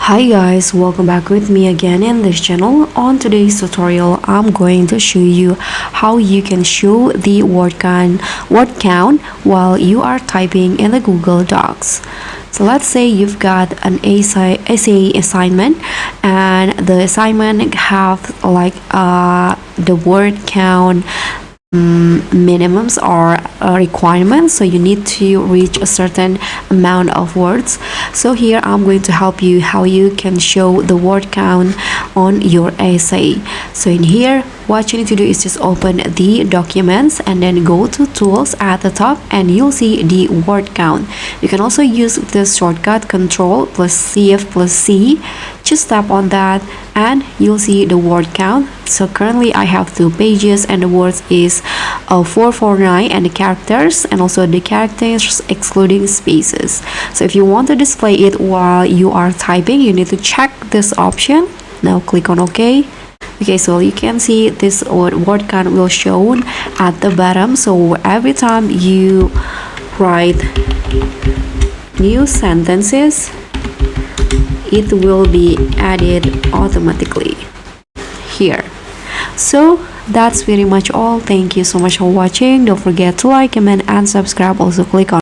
Hi guys, welcome back with me again in this channel. On today's tutorial, I'm going to show you how you can show the word count while you are typing in the Google Docs. So let's say you've got an essay assignment, and the assignment have like the word count minimums or requirements, so you need to reach a certain amount of words. So here I'm going to help you how you can show the word count on your essay. So in here, what you need to do is just open the documents and then go to tools at the top, and you'll see the word count. You can also use this shortcut Control plus CF plus C. Just tap on that and you'll see the word count. So currently I have 2 pages and the words is 449, and the characters, and also the characters excluding spaces. So if you want to display it while you are typing, you need to check this option. Now click on OK. Okay, so you can see this word count will show at the bottom. So every time you write new sentences, it will be added automatically here. So that's pretty much all. Thank you so much for watching. Don't forget to like, comment, and subscribe. Also click on